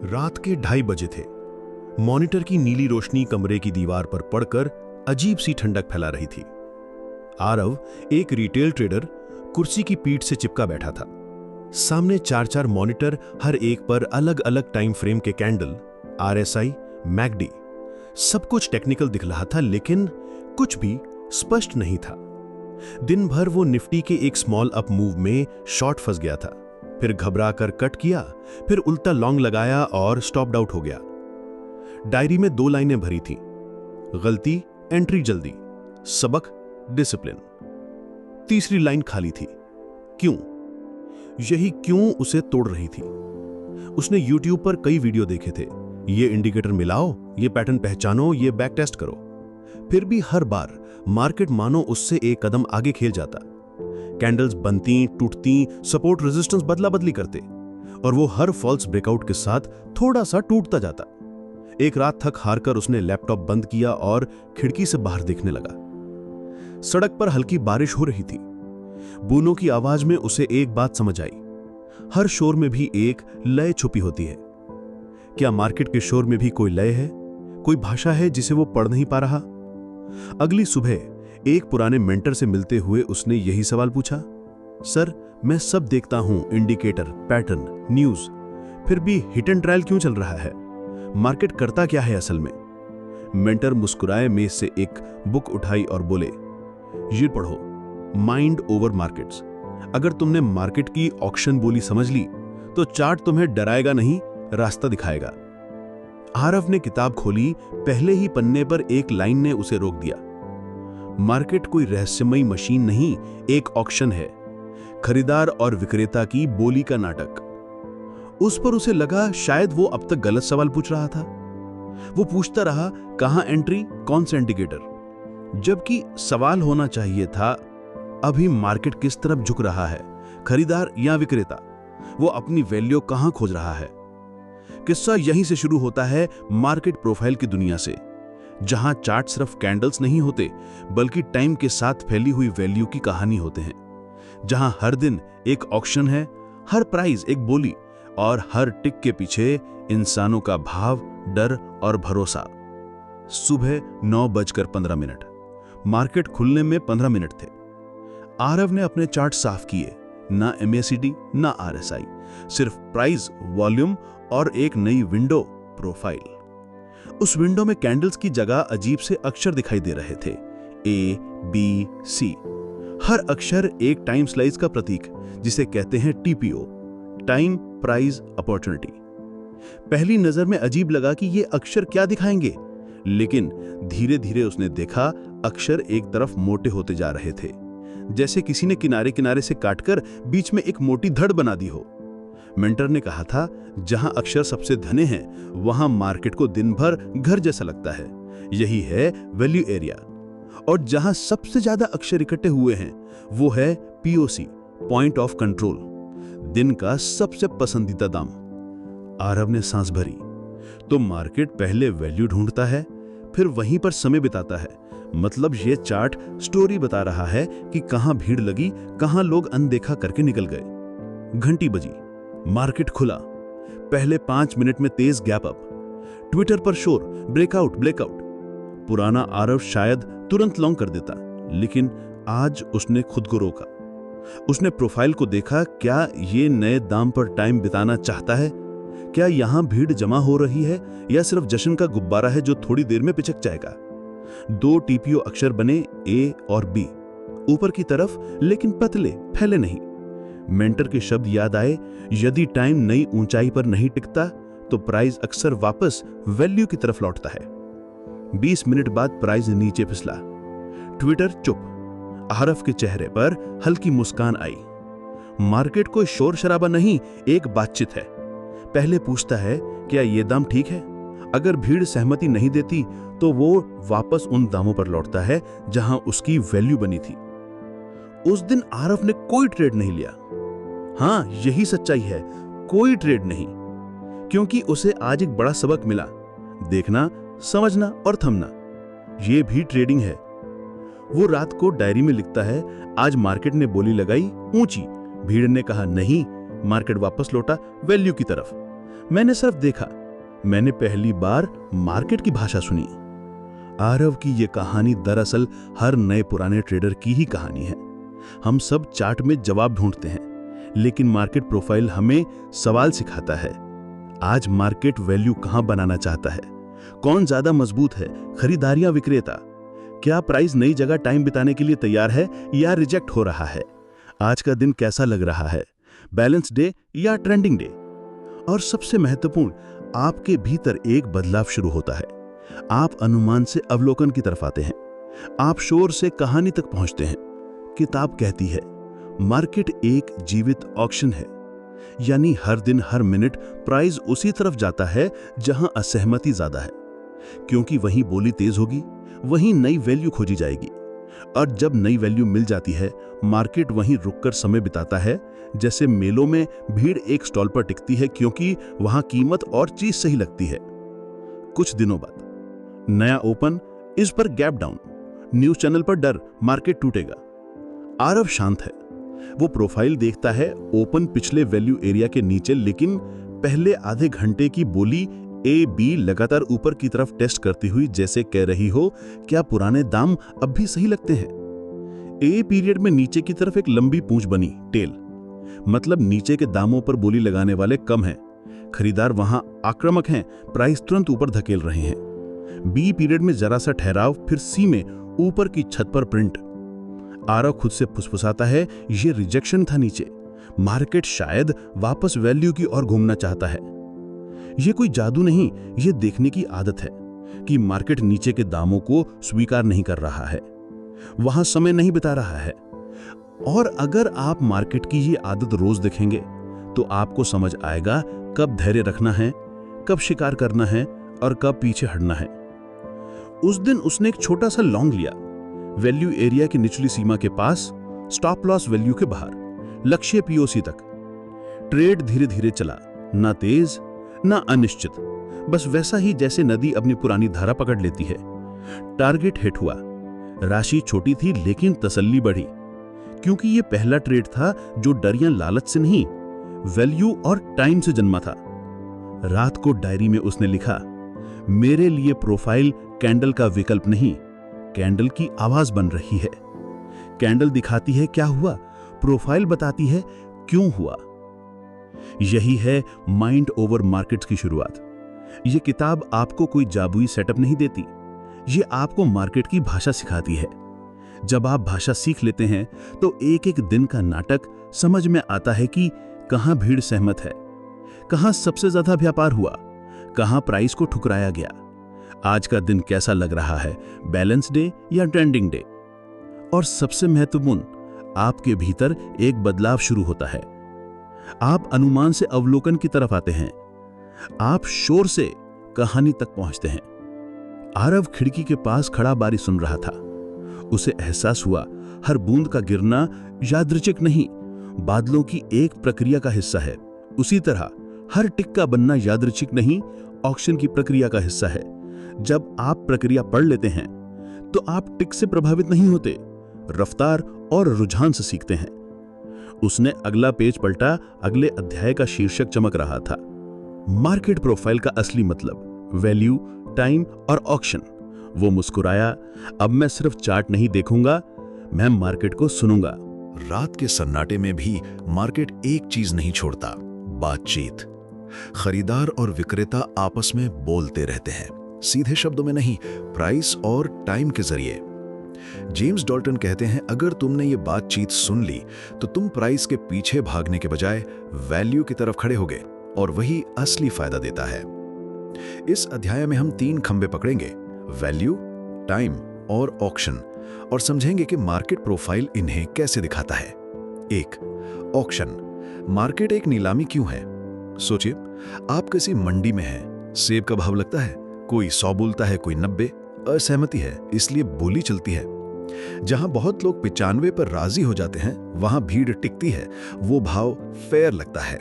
रात के 2:30 बजे थे। मॉनिटर की नीली रोशनी कमरे की दीवार पर पड़कर अजीब सी ठंडक फैला रही थी। आरव, एक रिटेल ट्रेडर, कुर्सी की पीठ से चिपका बैठा था। सामने 4-4 मॉनिटर, हर एक पर अलग अलग टाइम फ्रेम के कैंडल, RSI, मैकडी, सब कुछ टेक्निकल दिख रहा था, लेकिन कुछ भी स्पष्ट नहीं था। दिन भर वो निफ्टी के एक स्मॉल अप मूव में शॉर्ट फंस गया था, फिर घबरा कर कट किया, फिर उल्टा लॉन्ग लगाया और स्टॉप आउट हो गया। डायरी में 2 लाइनें भरी थीं, गलती एंट्री जल्दी, सबक डिसिप्लिन। तीसरी लाइन खाली थी, क्यों। यही क्यों उसे तोड़ रही थी। उसने YouTube पर कई वीडियो देखे थे, ये इंडिकेटर मिलाओ, ये पैटर्न पहचानो, ये बैक टेस्ट करो। फिर भी हर बार मार्केट मानो उससे एक कदम आगे खेल जाता। कैंडल्स बनती, टूटती, सपोर्ट रेजिस्टेंस बदला बदली करते, और वो हर फॉल्स ब्रेकआउट के साथ थोड़ा सा टूटता जाता। एक रात थक हारकर उसने लैपटॉप बंद किया और खिड़की से बाहर देखने लगा। सड़क पर हल्की बारिश हो रही थी। बूंदों की आवाज में उसे एक बात समझ आई, हर शोर में भी एक लय छुपी होती है। क्या मार्केट के शोर में भी कोई लय है, कोई भाषा है जिसे वो पढ़ नहीं पा रहा? अगली सुबह एक पुराने मेंटर से मिलते हुए उसने यही सवाल पूछा, सर, मैं सब देखता हूं, इंडिकेटर, पैटर्न, न्यूज, फिर भी हिट एंड ट्रायल क्यों चल रहा है? मार्केट करता क्या है असल में? मेंटर मुस्कुराए, मेज से एक बुक उठाई और बोले, ये पढ़ो, माइंड ओवर मार्केट्स। अगर तुमने मार्केट की ऑक्शन बोली समझ ली तो चार्ट तुम्हें डराएगा नहीं, रास्ता दिखाएगा। आरव ने किताब खोली, पहले ही पन्ने पर एक लाइन ने उसे रोक दिया, मार्केट कोई रहस्यमयी मशीन नहीं, एक ऑक्शन है, खरीदार और विक्रेता की बोली का नाटक। उस पर उसे लगा शायद वो अब तक गलत सवाल पूछ रहा था। वो पूछता रहा, कहां एंट्री, कौन सा इंडिकेटर, जबकि सवाल होना चाहिए था, अभी मार्केट किस तरफ झुक रहा है, खरीदार या विक्रेता? वो अपनी वैल्यू कहां खोज रहा है? किस्सा यहीं से शुरू होता है, मार्केट प्रोफाइल की दुनिया से, जहां चार्ट सिर्फ कैंडल्स नहीं होते, बल्कि टाइम के साथ फैली हुई वैल्यू की कहानी होते हैं। जहां हर दिन एक ऑक्शन है, हर प्राइस एक बोली, और हर टिक के पीछे इंसानों का भाव, डर और भरोसा। सुबह 9:15, मार्केट खुलने में 15 मिनट थे। आरव ने अपने चार्ट साफ किए, ना MACD ना RSI, सिर्फ प्राइस, वॉल्यूम और एक नई विंडो, प्रोफाइल। उस विंडो में कैंडल्स की जगह अजीब से अक्षर दिखाई दे रहे थे, A, B, C। हर अक्षर एक टाइम स्लाइस का प्रतीक, जिसे कहते हैं TPO, टाइम प्राइस अपॉर्चुनिटी। पहली नजर में अजीब लगा कि ये अक्षर क्या दिखाएंगे, लेकिन धीरे धीरे उसने देखा अक्षर एक तरफ मोटे होते जा रहे थे, जैसे किसी ने किनारे किनारे से काटकर बीच में एक मोटी धड़ बना दी हो। मेंटर ने कहा था, जहां अक्षर सबसे घने हैं, वहां मार्केट को दिन भर घर जैसा लगता है। यही है वैल्यू एरिया। और जहां सबसे ज्यादा अक्षर इकट्ठे हुए हैं, वो है POC, पॉइंट ऑफ कंट्रोल, दिन का सबसे पसंदीदा दाम। आरव ने सांस भरी। तो मार्केट पहले वैल्यू ढूंढता है, फिर वहीं पर समय बिताता है। मतलब ये चार्ट स्टोरी बता रहा है कि कहां भीड़ लगी, कहां लोग अनदेखा करके निकल गए। घंटी बजी, मार्केट खुला। पहले 5 मिनट में तेज गैप अप, ट्विटर पर शोर, ब्रेकआउट ब्रेकआउट। पुराना आरव शायद तुरंत लॉन्ग कर देता, लेकिन आज उसने खुद को रोका। उसने प्रोफाइल को देखा, क्या ये नए दाम पर टाइम बिताना चाहता है? क्या यहां भीड़ जमा हो रही है, या सिर्फ जश्न का गुब्बारा है जो थोड़ी देर में पिचक जाएगा? 2 TPO अक्षर बने, A और B, ऊपर की तरफ, लेकिन पतले, फैले नहीं। मेंटर के शब्द याद आए, यदि टाइम नई ऊंचाई पर नहीं टिकता तो प्राइस अक्सर वापस वैल्यू की तरफ लौटता है। 20 मिनट बाद प्राइस नीचे फिसला। ट्विटर चुप। आरव के चेहरे पर हल्की मुस्कान आई। मार्केट कोई शोर शराबा नहीं, एक बातचीत है। पहले पूछता है, क्या यह दाम ठीक है? अगर भीड़ सहमति नहीं देती तो वो वापस उन दामों पर लौटता है जहां उसकी वैल्यू बनी थी। उस दिन आरव ने कोई ट्रेड नहीं लिया। हां, यही सच्चाई है, कोई ट्रेड नहीं, क्योंकि उसे आज एक बड़ा सबक मिला, देखना, समझना और थमना, यह भी ट्रेडिंग है। वो रात को डायरी में लिखता है, आज मार्केट ने बोली लगाई ऊंची, भीड़ ने कहा नहीं, मार्केट वापस लौटा वैल्यू की तरफ। मैंने सिर्फ देखा। मैंने पहली बार मार्केट की भाषा सुनी। आरव की ये कहानी दरअसल हर नए पुराने ट्रेडर की ही कहानी है। हम सब चार्ट में जवाब ढूंढते हैं, लेकिन मार्केट प्रोफाइल हमें सवाल सिखाता है। आज मार्केट वैल्यू कहां बनाना चाहता है? कौन ज्यादा मजबूत है, खरीदार या विक्रेता? क्या प्राइस नई जगह टाइम बिताने के लिए तैयार है या रिजेक्ट हो रहा है? आज का दिन कैसा लग रहा है, बैलेंस डे या ट्रेंडिंग डे? और सबसे महत्वपूर्ण, आपके भीतर एक बदलाव शुरू होता है। आप अनुमान से अवलोकन की तरफ आते हैं। आप शोर से कहानी तक पहुंचते हैं। किताब कहती है, मार्केट एक जीवित ऑक्शन है, यानी हर दिन हर मिनट प्राइस उसी तरफ जाता है जहां असहमति ज्यादा है, क्योंकि वहीं बोली तेज होगी, वहीं नई वैल्यू खोजी जाएगी। और जब नई वैल्यू मिल जाती है, मार्केट वहीं रुककर समय बिताता है, जैसे मेलों में भीड़ एक स्टॉल पर टिकती है क्योंकि वहां कीमत और चीज सही लगती है। कुछ दिनों बाद नया ओपन, इस पर गैप डाउन, न्यूज चैनल पर डर मार्केट टूटेगा। आरव शांत है। वो प्रोफाइल देखता है, ओपन पिछले वैल्यू एरिया के नीचे, लेकिन पहले आधे घंटे की बोली ए बी लगातार ऊपर की तरफ टेस्ट करती हुई, जैसे कह रही हो, क्या पुराने दाम अब भी सही लगते हैं? ए पीरियड में नीचे की तरफ एक लंबी पूंछ बनी, टेल, मतलब नीचे के दामों पर बोली लगाने वाले कम हैं, खरीदार वहां आक्रामक हैं, प्राइस तुरंत ऊपर धकेल रहे हैं। बी पीरियड में जरा सा ठहराव, फिर सी में ऊपर की छत पर प्रिंट। आरव खुद से फुसफुसाता है, ये रिजेक्शन था नीचे, मार्केट शायद वापस वैल्यू की ओर घूमना चाहता है। ये कोई जादू नहीं, ये देखने की आदत है कि मार्केट नीचे के दामों को स्वीकार नहीं कर रहा है, वहां समय नहीं बिता रहा है। और अगर आप मार्केट की ये आदत रोज देखेंगे तो आपको समझ आएगा कब धैर्य रखना है, कब शिकार करना है और कब पीछे हटना है। उस दिन उसने एक छोटा सा लॉन्ग लिया, वैल्यू एरिया की निचली सीमा के पास, स्टॉप लॉस वैल्यू के बाहर, लक्ष्य पीओसी तक। ट्रेड धीरे धीरे चला, ना तेज ना अनिश्चित, बस वैसा ही जैसे नदी अपनी पुरानी धारा पकड़ लेती है। टारगेट हिट हुआ, राशि छोटी थी लेकिन तसल्ली बढ़ी, क्योंकि यह पहला ट्रेड था जो डर या लालच से नहीं, वैल्यू और टाइम से जन्मा था। रात को डायरी में उसने लिखा, मेरे लिए प्रोफाइल कैंडल का विकल्प नहीं, कैंडल की आवाज बन रही है। कैंडल दिखाती है क्या हुआ, प्रोफाइल बताती है क्यों हुआ। यही है माइंड ओवर मार्केट्स की शुरुआत। यह किताब आपको कोई जादुई सेटअप नहीं देती, यह आपको मार्केट की भाषा सिखाती है। जब आप भाषा सीख लेते हैं तो एक एक दिन का नाटक समझ में आता है कि कहां भीड़ सहमत है, कहां सबसे ज्यादा व्यापार हुआ, कहां प्राइस को ठुकराया गया। आज का दिन कैसा लग रहा है, बैलेंस डे या ट्रेंडिंग डे? और सबसे महत्वपूर्ण, आपके भीतर एक बदलाव शुरू होता है। आप अनुमान से अवलोकन की तरफ आते हैं, आप शोर से कहानी तक पहुंचते हैं। आरव खिड़की के पास खड़ा बारी सुन रहा था। उसे एहसास हुआ हर बूंद का गिरना यादृच्छिक नहीं, बादलों की एक प्रक्रिया का हिस्सा है। उसी तरह हर टिक का बनना यादृच्छिक नहीं, ऑक्शन की प्रक्रिया का हिस्सा है। जब आप प्रक्रिया पढ़ लेते हैं तो आप टिक से प्रभावित नहीं होते, रफ्तार और रुझान से सीखते हैं। उसने अगला पेज पलटा, अगले अध्याय का शीर्षक चमक रहा था, मार्केट प्रोफाइल का असली मतलब, वैल्यू, टाइम और ऑक्शन। वो मुस्कुराया, अब मैं सिर्फ चार्ट नहीं देखूंगा, मैं मार्केट को सुनूंगा। रात के सन्नाटे में भी मार्केट एक चीज नहीं छोड़ता, बातचीत। खरीदार और विक्रेता आपस में बोलते रहते हैं, सीधे शब्दों में नहीं, प्राइस और टाइम के जरिए। जेम्स डॉल्टन कहते हैं, अगर तुमने ये बातचीत सुन ली तो तुम प्राइस के पीछे भागने के बजाय वैल्यू की तरफ खड़े होगे, और वही असली फायदा देता है। इस अध्याय में हम 3 खंबे पकड़ेंगे, वैल्यू, टाइम और ऑक्शन, और समझेंगे कि मार्केट प्रोफाइल इन्हें कैसे दिखाता है। 1. ऑक्शन। मार्केट एक नीलामी क्यों है? सोचिए, आप किसी मंडी में हैं, सेब का भाव लगता है, कोई 100 बोलता है, कोई 90, असहमति है, इसलिए बोली चलती है। जहां बहुत लोग 95 पर राजी हो जाते हैं, वहां भीड़ टिकती है, वो भाव फेयर लगता है।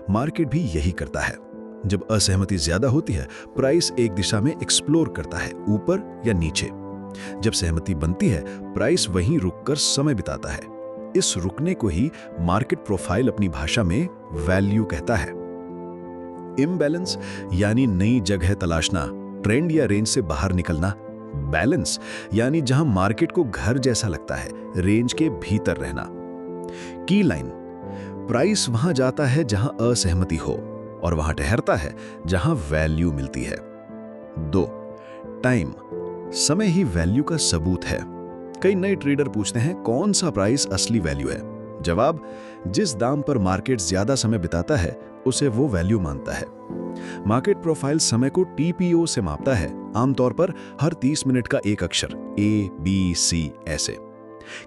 मार्केट भी यही करता है। जब असहमति ज्यादा होती है, प्राइस एक दिशा में एक्सप्लोर करता है, ऊपर या नीचे। जब सहमति बनती है, प्राइस वहीं रुककर समय बिताता है। इस रुकने को ही मार्केट प्रोफाइल अपनी भाषा में वैल्यू कहता है। इम्बैलेंस यानी नई जगह तलाशना, ट्रेंड या रेंज से बाहर निकलना। बैलेंस यानी जहां मार्केट को घर जैसा लगता है, रेंज के भीतर रहना। की लाइन, प्राइस वहां जाता है जहां असहमति हो और वहां ठहरता है जहां वैल्यू मिलती है। 2. टाइम, समय ही वैल्यू का सबूत है। कई नए ट्रेडर पूछते हैं कौन सा प्राइस असली वैल्यू है। जवाब, जिस दाम पर मार्केट ज्यादा समय बिताता है उसे वो वैल्यू मानता है। मार्केट प्रोफाइल समय को टीपीओ से मापता है, आमतौर पर हर 30 मिनट का एक अक्षर ए, बी, सी ऐसे।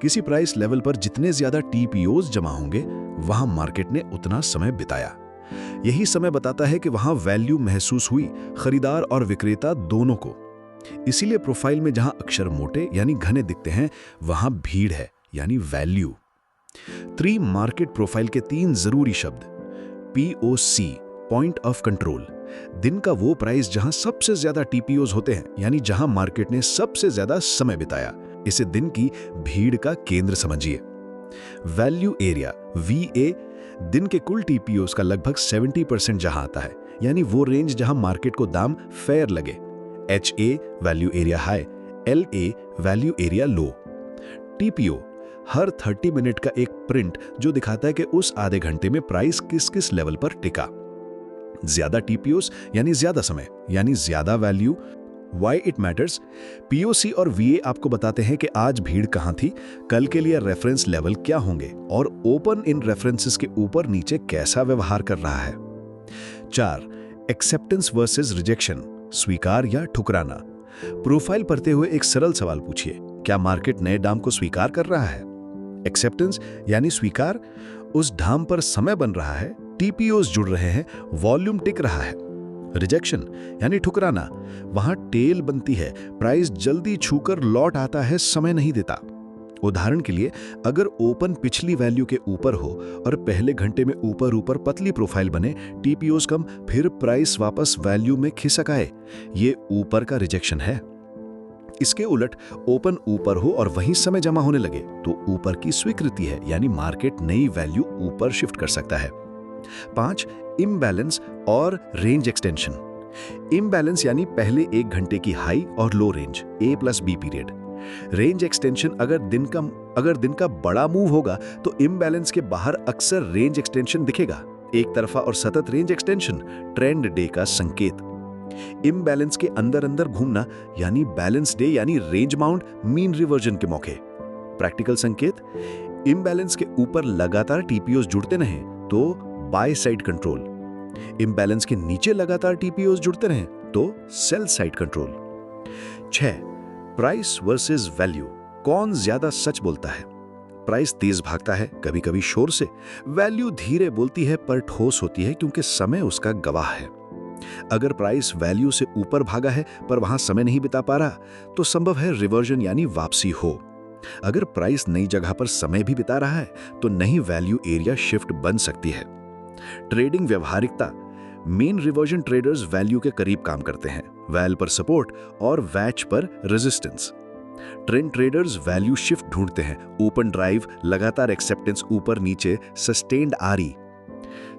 किसी प्राइस लेवल पर जितने ज्यादा टीपीओज जमा होंगे वहां मार्केट ने उतना समय बिताया। यही समय बताता है कि वहां वैल्यू महसूस हुई खरीदार और विक्रेता दोनों को। इसीलिए प्रोफाइल में जहां अक्षर मोटे यानी घने दिखते हैं वहां भीड़ है यानी वैल्यू। 3 मार्केट प्रोफाइल के 3 जरूरी शब्द। पीओसी, पॉइंट ऑफ कंट्रोल, दिन का वो प्राइस जहां सबसे ज्यादा टीपीओज होते हैं यानी जहां मार्केट ने सबसे ज्यादा समय बिताया। इसे दिन की भीड़ का केंद्र समझिए। वैल्यू एरिया, वीए, दिन के कुल टीपीओज का लगभग 70% जहां आता है, यानी वो रेंज जहां मार्केट को दाम फेयर लगे। HA, value area high, LA, value area low. TPO, हर 30 मिनट का एक प्रिंट जो दिखाता है कि उस आधे घंटे में प्राइस किस किस लेवल पर टिका। ज्यादा टीपीओस यानी ज्यादा समय यानी ज्यादा value. Why it matters, POC और वीए आपको बताते हैं कि आज भीड़ कहां थी, कल के लिए रेफरेंस लेवल क्या होंगे और ओपन इन रेफरेंसेस के ऊपर नीचे कैसा व्यवहार कर रहा है। 4. एक्सेप्टेंस वर्सेस रिजेक्शन, स्वीकार या ठुकराना। प्रोफाइल पढ़ते हुए एक सरल सवाल पूछिए, क्या मार्केट नए दाम को स्वीकार कर रहा है? एक्सेप्टेंस यानी स्वीकार, उस दाम पर समय बन रहा है, टीपीओस जुड़ रहे हैं, वॉल्यूम टिक रहा है। रिजेक्शन यानी ठुकराना, वहां टेल बनती है, प्राइस जल्दी छूकर लौट आता है, समय नहीं देता। उदाहरण के लिए, अगर ओपन पिछली वैल्यू के ऊपर हो और पहले घंटे में ऊपर ऊपर पतली प्रोफाइल बने, टीपीओस कम, फिर प्राइस वापस वैल्यू में खिसक आए, ये ऊपर का रिजेक्शन है। इसके उलट ओपन ऊपर हो और वहीं समय जमा होने लगे तो ऊपर की स्वीकृति है, यानी मार्केट नई वैल्यू ऊपर शिफ्ट कर सकता है। 5. इम्बैलेंस और रेंज एक्सटेंशन। इम्बैलेंस यानी पहले एक घंटे की हाई और लो range, A+B period. Range extension, अगर दिन का बड़ा मूव होगा तो इम्बैलेंस के बाहर अक्सर रेंज एक्सटेंशन दिखेगा। एक तरफा और सतत रेंज एक्सटेंशन ट्रेंड डे का संकेत। इम्बैलेंस के अंदर अंदर घूमना यानी बैलेंस डे यानी रेंज माउंट, मीन रिवर्जन के मौके। प्रैक्टिकल संकेत, इम्बैलेंस के ऊपर लगातार टीपीओस जुड़ते रहें तो बाय साइड कंट्रोल, इम्बैलेंस के नीचे लगातार टीपीओस जुड़ते रहें तो sell side control. 6. Price versus value, कौन ज्यादा सच बोलता है? प्राइस तेज भागता है, कभी कभी शोर से, वैल्यू धीरे बोलती है पर ठोस होती है क्योंकि समय उसका गवाह है। अगर प्राइस वैल्यू से ऊपर भागा है पर वहां समय नहीं बिता पा रहा तो संभव है रिवर्जन यानी वापसी हो। अगर प्राइस नई जगह पर समय भी बिता रहा है तो नई वैल्यू एरिया शिफ्ट बन सकती है। ट्रेडिंग व्यवहारिकता, मेन रिवर्जन ट्रेडर्स वैल्यू के करीब काम करते हैं, वैल पर सपोर्ट और वैच पर resistance. Trend traders value shift ढूंढते हैं, ओपन ड्राइव, लगातार एक्सेप्टेंस, ऊपर नीचे, सस्टेन्ड आरी।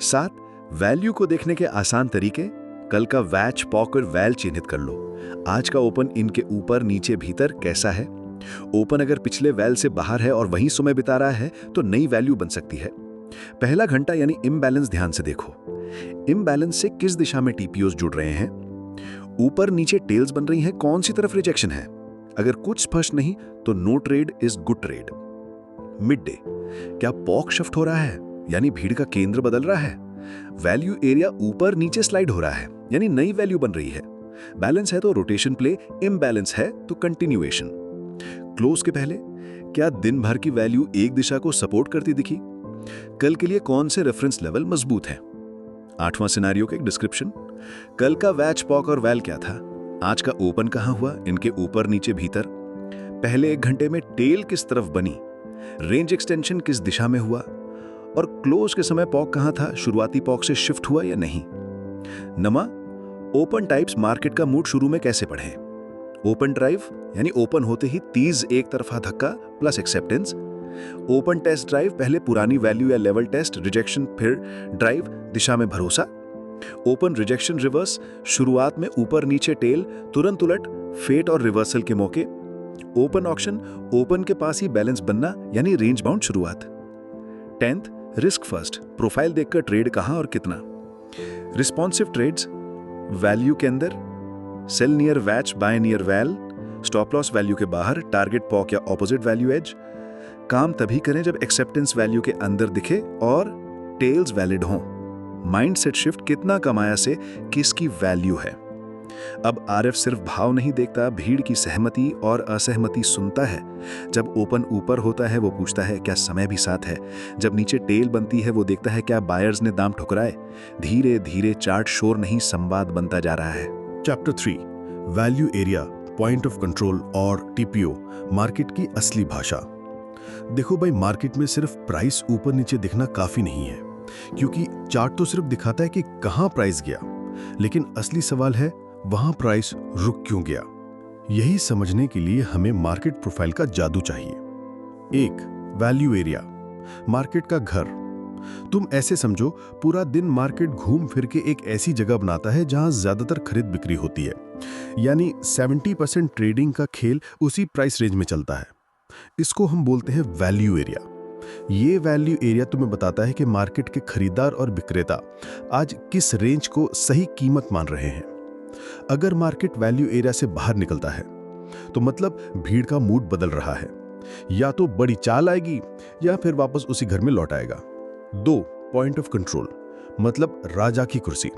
7. वैल्यू को देखने के आसान तरीके, कल का वैच, पॉक और वैल चिन्हित कर लो। आज का ओपन इनके ऊपर नीचे भीतर कैसा है? ओपन अगर पिछले वैल से बाहर है और वहीं समय बिता रहा है तो नई वैल्यू बन सकती है। पहला घंटा यानी इम्बैलेंस ध्यान से देखो, इम्बैलेंस से किस दिशा में टीपीओस जुड़ रहे हैं? ऊपर नीचे टेल्स बन रही हैं, कौन सी तरफ रिजेक्शन है? अगर कुछ स्पष्ट नहीं तो no trade is good trade. Mid day, क्या पॉक शिफ्ट हो रहा है यानी भीड़ का केंद्र बदल रहा है? वैल्यू एरिया ऊपर नीचे स्लाइड हो रहा है यानी नई वैल्यू बन रही है। बैलेंस है तो रोटेशन प्ले, इम्बैलेंस है तो कंटिन्यूएशन। क्लोज के पहले, क्या दिन भर की वैल्यू एक दिशा को सपोर्ट करती दिखी? कल के लिए कौन से रेफरेंस लेवल मजबूत हैं? 8वां सिनेरियो का एक डिस्क्रिप्शन, कल का वैच, पॉक और वैल क्या था? आज का ओपन कहां हुआ, इनके ऊपर नीचे भीतर? पहले एक घंटे में टेल किस तरफ बनी? रेंज एक्सटेंशन किस दिशा में हुआ? और क्लोज के समय पॉक कहां था, शुरुआती पॉक से शिफ्ट हुआ या नहीं? नमा, ओपन टाइप्स मार्केट का मूड शुरू में कैसे पढ़ें? ओपन ड्राइव यानी ओपन होते ही तीज एक तरफा धक्का plus acceptance. Open test drive, पहले पुरानी वैल्यू या लेवल टेस्ट, रिजेक्शन, फिर ड्राइव, दिशा में भरोसा। ओपन रिजेक्शन रिवर्स, शुरुआत में ऊपर नीचे टेल, तुरंत उलट, फेट और रिवर्सल के मौके। ओपन ऑक्शन, ओपन के पास ही बैलेंस बनना यानी रेंज बाउंड शुरुआत। 10th रिस्क फर्स्ट, प्रोफाइल देखकर ट्रेड कहां और कितना। रिस्पॉन्सिव ट्रेड्स, वैल्यू के अंदर, सेल नियर वैच, buy near VAL, stop loss value के बाहर, टारगेट पॉक या ऑपोजिट वैल्यू एज। काम तभी करें जब एक्सेप्टेंस वैल्यू के अंदर दिखे और टेल्स वैलिड हों। माइंडसेट शिफ्ट, कितना कमाया से किसकी वैल्यू है। अब आरएफ सिर्फ भाव नहीं देखता, भीड़ की सहमति और असहमति सुनता है। जब ओपन ऊपर होता है वो पूछता है क्या समय भी साथ है। जब नीचे टेल बनती है वो देखता है क्या बायर्स ने दाम ठुकराए। धीरे धीरे चार्ट शोर नहीं, संवाद बनता जा रहा है। Chapter 3, value area, point of control और टीपीओ, मार्केट की असली भाषा। देखो भाई, मार्केट में सिर्फ प्राइस ऊपर नीचे दिखना काफी नहीं है, क्योंकि चार्ट तो सिर्फ दिखाता है कि कहां प्राइस गया, लेकिन असली सवाल है वहां प्राइस रुक क्यों गया। यही समझने के लिए हमें मार्केट प्रोफाइल का जादू चाहिए। 1, वैल्यू एरिया, मार्केट का घर। तुम ऐसे समझो, पूरा दिन मार्केट घूम फिर के एक ऐसी जगह बनाता है जहां ज्यादातर खरीद बिक्री होती है, यानी 70% ट्रेडिंग का खेल उसी प्राइस रेंज में चलता है। इसको हम बोलते हैं वैल्यू एरिया। ये वैल्यू एरिया तुम्हें बताता है कि मार्केट के खरीदार और विक्रेता आज किस रेंज को सही कीमत मान रहे हैं। अगर मार्केट वैल्यू एरिया से बाहर निकलता है तो मतलब भीड़ का मूड बदल रहा है, या तो बड़ी चाल आएगी या फिर वापस उसी घर में लौट आएगा। 2, पॉइंट ऑफ कंट्रोल, मतलब राजा की कुर्सी।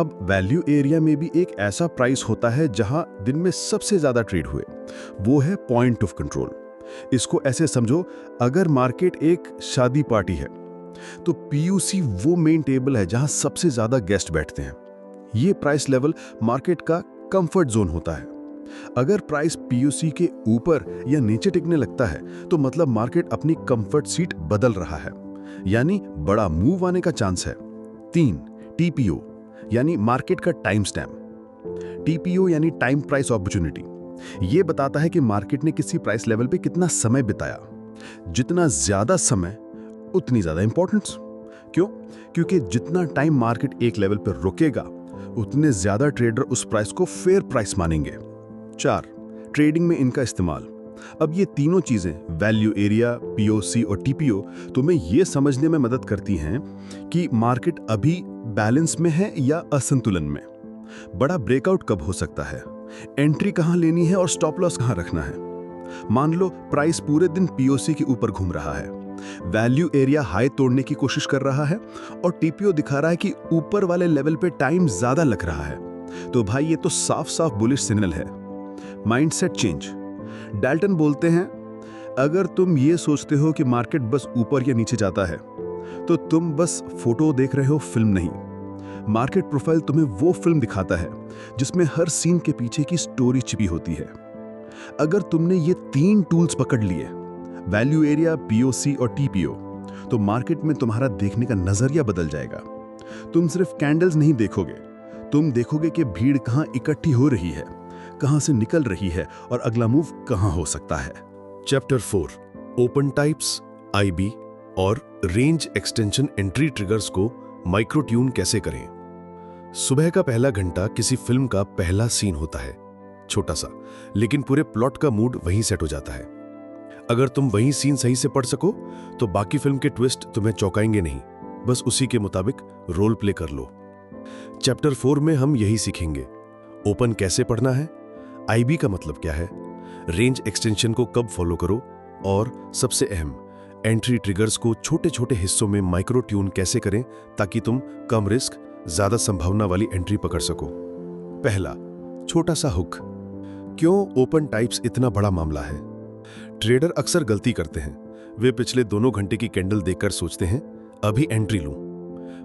अब वैल्यू एरिया में भी एक ऐसा प्राइस होता है जहां दिन में सबसे ज्यादा ट्रेड हुए, वो है पॉइंट ऑफ कंट्रोल। इसको ऐसे समझो, अगर मार्केट एक शादी पार्टी है तो पीयूसी वो मेन टेबल है जहां सबसे ज्यादा गेस्ट बैठते हैं। ये प्राइस लेवल मार्केट का कंफर्ट जोन होता है। अगर प्राइस पीयूसी के ऊपर या नीचे टिकने लगता है तो मतलब मार्केट अपनी कंफर्ट सीट बदल रहा है, यानी बड़ा मूव आने का चांस है। 3, टीपीओ, यानी मार्केट का टाइम स्टैम्प। टीपीओ यानी टाइम प्राइस अपॉर्चुनिटी। ये बताता है कि मार्केट ने किसी प्राइस लेवल पे कितना समय बिताया। जितना ज्यादा समय उतनी ज्यादा इंपॉर्टेंस। क्यों? क्योंकि जितना टाइम मार्केट एक लेवल पर रुकेगा उतने ज्यादा ट्रेडर उस प्राइस को फेयर प्राइस मानेंगे। 4, ट्रेडिंग में इनका इस्तेमाल। अब ये तीनों चीजें, वैल्यू एरिया, पीओसी और टीपीओ, तुम्हें ये समझने में मदद करती हैं कि मार्केट अभी बैलेंस में है या असंतुलन में। बड़ा ब्रेकआउट कब हो सकता है, एंट्री कहां लेनी है और स्टॉप लॉस कहां रखना है। मान लो प्राइस पूरे दिन पीओसी के ऊपर घूम रहा है, वैल्यू एरिया हाई तोड़ने की कोशिश कर रहा है और टीपीओ दिखा रहा है कि ऊपर वाले लेवल पे टाइम ज्यादा लग रहा है, तो भाई ये तो साफ साफ बुलिश सिग्नल है। Mindset change. डाल्टन बोलते हैं, अगर तुम ये सोचते हो कि मार्केट बस ऊपर या नीचे जाता है तो तुम बस फोटो देख रहे हो, फिल्म नहीं। मार्केट प्रोफाइल तुम्हें वो फिल्म दिखाता है जिसमें हर सीन के पीछे की स्टोरी छिपी होती है। अगर तुमने ये 3 टूल्स पकड़ लिए, वैल्यू एरिया, पीओसी और टीपीओ, तो मार्केट में तुम्हारा देखने का नजरिया बदल जाएगा। तुम सिर्फ कैंडल्स नहीं देखोगे, तुम देखोगे कि भीड़ कहां इकट्ठी हो रही है, कहां से निकल रही है और अगला मूव कहां हो सकता है। चैप्टर 4, ओपन टाइप्स, आईबी और रेंज एक्सटेंशन एंट्री ट्रिगर्स को माइक्रो ट्यून कैसे करें। सुबह का पहला घंटा किसी फिल्म का पहला सीन होता है, छोटा सा, लेकिन पूरे प्लॉट का मूड वहीं सेट हो जाता है। अगर तुम वही सीन सही से पढ़ सको तो बाकी फिल्म के ट्विस्ट तुम्हें चौंकाएंगे नहीं, बस उसी के मुताबिक रोल प्ले कर लो। चैप्टर 4 में हम यही सीखेंगे, ओपन कैसे पढ़ना है, आईबी का मतलब क्या है, रेंज एक्सटेंशन को कब फॉलो करो, और सबसे अहम, एंट्री ट्रिगर्स को छोटे छोटे हिस्सों में माइक्रो ट्यून कैसे करें ताकि तुम कम रिस्क, ज्यादा संभावना वाली एंट्री पकड़ सको। पहला, छोटा सा हुक। क्यों ओपन टाइप्स इतना बड़ा मामला है? ट्रेडर अक्सर गलती करते हैं, वे पिछले दोनों घंटे की कैंडल देखकर सोचते हैं अभी एंट्री लूं,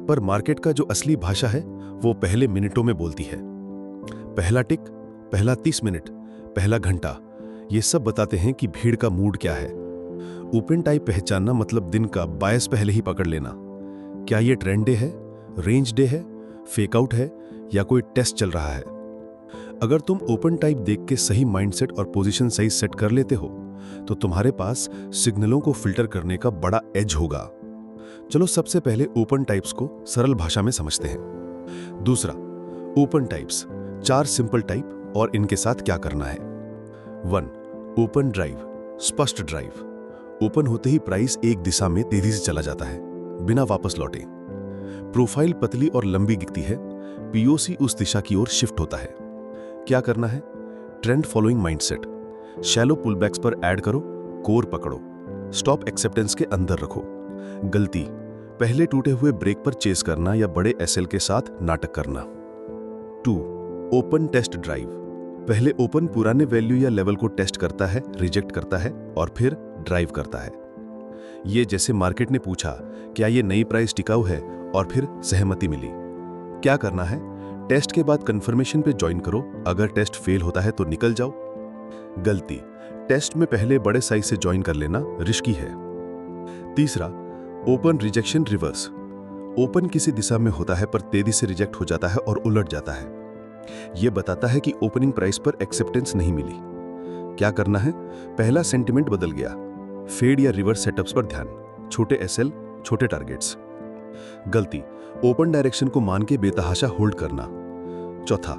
पर मार्केट का जो असली भाषा है वो पहले मिनटों में बोलती है। पहला टिक, पहला 30 मिनट, पहला घंटा, ये सब बताते हैं कि भीड़ का मूड क्या है। ओपन टाइप पहचानना मतलब दिन का बायस पहले ही पकड़ लेना। क्या ये ट्रेंड डे है, रेंज डे है, फेकआउट है या कोई टेस्ट चल रहा है? अगर तुम ओपन टाइप देख के सही माइंडसेट और पोजीशन सही सेट कर लेते हो तो तुम्हारे पास सिग्नलों को फिल्टर करने का बड़ा एज होगा। चलो सबसे पहले ओपन टाइप्स को सरल भाषा में समझते हैं। दूसरा, ओपन टाइप्स, 4 सिंपल टाइप और इनके साथ क्या करना है। 1. ओपन ड्राइव, स्पष्ट ड्राइव। ओपन होते ही प्राइस एक दिशा में तेजी से चला जाता है, बिना वापस लौटे। प्रोफाइल पतली और लंबी दिखती है, पीओसी उस दिशा की ओर शिफ्ट होता है। क्या करना है? ट्रेंड फॉलोइंग माइंडसेट, शैलो पुलबैक्स पर ऐड करो, कोर पकड़ो, स्टॉप एक्सेप्टेंस के अंदर रखो। गलती, पहले टूटे हुए ब्रेक पर चेस करना या बड़े एसएल के साथ नाटक करना। 2. ओपन टेस्ट ड्राइव, पहले ओपन पुराने वैल्यू या लेवल को टेस्ट करता है, रिजेक्ट करता है और फिर ड्राइव करता है। ये जैसे मार्केट ने पूछा क्या ये नई प्राइस टिकाऊ है और फिर सहमति मिली। क्या करना है? टेस्ट के बाद कंफर्मेशन पे ज्वाइन करो, अगर टेस्ट फेल होता है तो निकल जाओ। गलती, टेस्ट में पहले बड़े साइज से ज्वाइन कर लेना रिस्की है। तीसरा, ओपन रिजेक्शन रिवर्स, ओपन किसी दिशा में होता है पर तेजी से रिजेक्ट हो जाता है और उलट जाता है। यह बताता है कि ओपनिंग प्राइस पर एक्सेप्टेंस नहीं मिली। क्या करना है? पहला सेंटिमेंट बदल गया, फेड या रिवर्स सेटअप्स पर ध्यान, छोटे एसएल, छोटे टारगेट्स। गलती, ओपन डायरेक्शन को मान के बेतहाशा होल्ड करना। चौथा,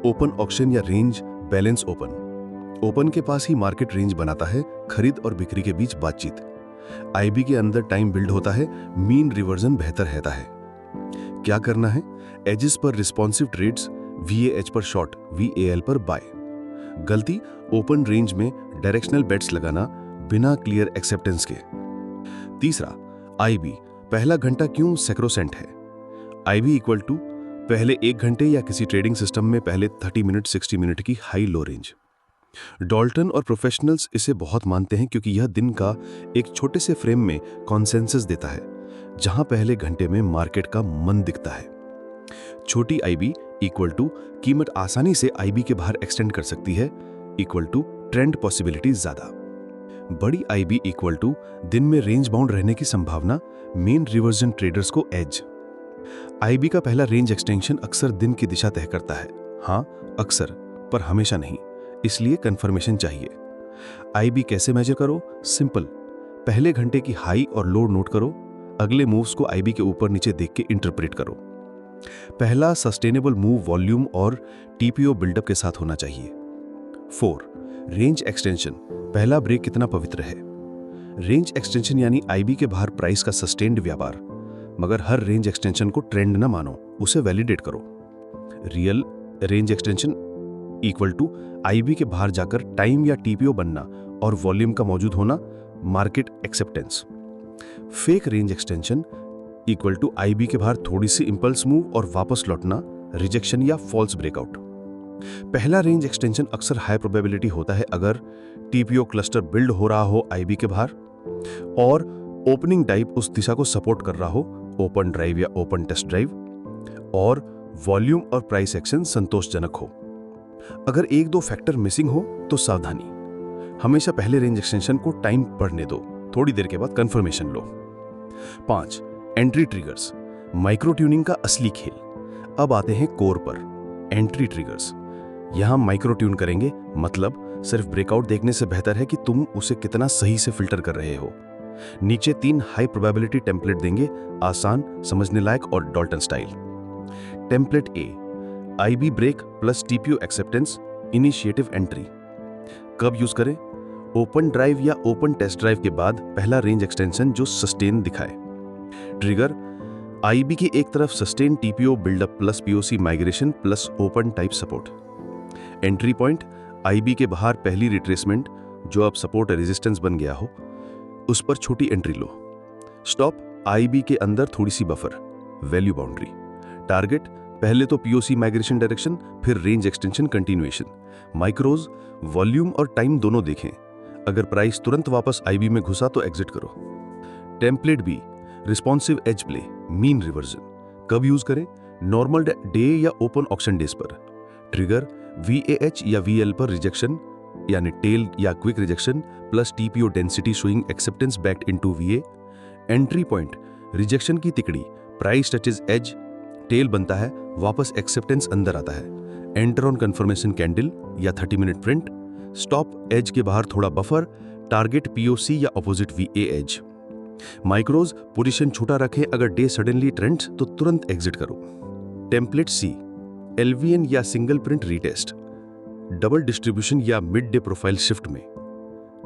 ओपन ऑक्शन या रेंज बैलेंस ओपन, ओपन के पास ही मार्केट रेंज बनाता है, खरीद और बिक्री के बीच बातचीत। आईबी के अंदर टाइम बिल्ड होता है, मीन रिवर्जन बेहतर रहता है। क्या करना है? एजेस पर रिस्पॉन्सिव ट्रेड्स, VAH पर शॉर्ट, VAL पर बाय। गलती, ओपन रेंज में डायरेक्शनल बेट्स लगाना बिना क्लियर एक्सेप्टेंस के। तीसरा, आईबी, पहला घंटा क्यों सैक्रोसेंट है? आईबी इक्वल टू पहले 1 घंटे या किसी ट्रेडिंग सिस्टम में पहले 30 मिनट 60 मिनट की हाई लो रेंज। डॉल्टन और प्रोफेशनल्स इसे बहुत मानते हैं क्योंकि यह दिन का एक छोटे से फ्रेम में कॉन्सेंसस देता है, जहां पहले घंटे में मार्केट का मन दिखता है। छोटी आईबी इक्वल टू कीमत आसानी से आईबी के बाहर एक्सटेंड कर सकती है, इक्वल टू ट्रेंड पॉसिबिलिटी ज्यादा। बड़ी आईबी इक्वल टू दिन में रेंज बाउंड रहने की संभावना, मेन रिवर्जन ट्रेडर्स को एज। आईबी का पहला रेंज एक्सटेंशन अक्सर दिन की दिशा तय करता है। हां, अक्सर, पर हमेशा नहीं, इसलिए कंफर्मेशन चाहिए। आईबी कैसे मेजर करो? सिंपल, पहले घंटे की हाई और लो नोट करो, अगले मूव्स को आईबी के ऊपर नीचे देख के इंटरप्रेट करो। पहला सस्टेनेबल मूव वॉल्यूम और टीपीओ बिल्डअप के साथ होना चाहिए। 4. रेंज एक्सटेंशन, पहला ब्रेक कितना पवित्र है? रेंज एक्सटेंशन यानी आईबी के बाहर प्राइस का सस्टेन्ड व्यापार, मगर हर रेंज एक्सटेंशन को ट्रेंड ना मानो, उसे वैलिडेट करो। Real range extension equal to IB के बाहर जाकर टाइम या टीपीओ बनना और वॉल्यूम का मौजूद होना, market acceptance. Fake range extension equal to IB के बाहर थोड़ी सी इंपल्स मूव और वापस लौटना, रिजेक्शन या फॉल्स ब्रेकआउट। पहला रेंज एक्सटेंशन अक्सर हाई प्रोबेबिलिटी होता है अगर टीपीओ क्लस्टर बिल्ड हो रहा हो आईबी के बाहर और ओपनिंग टाइप उस दिशा को सपोर्ट कर रहा हो, ओपन ड्राइव या ओपन टेस्ट ड्राइव, और वॉल्यूम और प्राइस एक्शन संतोषजनक हो। अगर 1-2 फैक्टर मिसिंग हो तो सावधानी, हमेशा पहले रेंज एक्सटेंशन को टाइम पढ़ने दो, थोड़ी देर के बाद कंफर्मेशन लो। 5. एंट्री ट्रिगर्स, माइक्रो ट्यूनिंग का असली खेल। अब आते हैं कोर पर। एंट्री ट्रिगर्स, यहां माइक्रो ट्यून करेंगे, मतलब सिर्फ ब्रेकआउट देखने से बेहतर है कि तुम उसे कितना सही से फिल्टर कर रहे हो। नीचे 3 हाई प्रोबेबिलिटी टेम्पलेट देंगे, आसान, समझने लायक और Dalton style. Template A, IB break plus TPO acceptance, initiative entry. कब यूज करें? ओपन ड्राइव या ओपन टेस्ट ड्राइव के बाद पहला रेंज एक्सटेंशन जो सस्टेन दिखाए। ट्रिगर, आईबी की एक तरफ sustain TPO buildup plus POC migration plus open type support. Entry point, IB के बाहर पहली रिट्रेसमेंट जो अब सपोर्ट रेजिस्टेंस बन गया हो, उस पर छोटी एंट्री लो। स्टॉप, आईबी के अंदर थोड़ी सी बफर, वैल्यू बाउंड्री। टारगेट, पहले तो पीओसी माइग्रेशन डायरेक्शन, फिर रेंज एक्सटेंशन कंटिन्यूएशन। माइक्रोज, वॉल्यूम और टाइम दोनों देखें, अगर प्राइस तुरंत वापस आईबी में घुसा तो एग्जिट करो। Template B, responsive edge play, mean reversion. कब यूज करें? नॉर्मल डे या ओपन ऑक्शन डेज पर। ट्रिगर, VAH या VL पर रिजेक्शन यानी टेल या quick rejection plus TPO density showing acceptance backed into VA। Entry point, rejection की तिकड़ी, प्राइस टचेज एज, टेल बनता है, वापस एक्सेप्टेंस अंदर आता है। एंटर ऑन कंफर्मेशन कैंडल या 30 मिनट प्रिंट। स्टॉप, एज के बाहर थोड़ा बफर, टारगेट पीओसी या opposite VA edge. Micros, position छोटा रखें, अगर डे सडनली ट्रेंड्स तो तुरंत एग्जिट करो। टेम्पलेट सी, एलवीएन या single print retest, double distribution या मिड डे प्रोफाइल शिफ्ट में।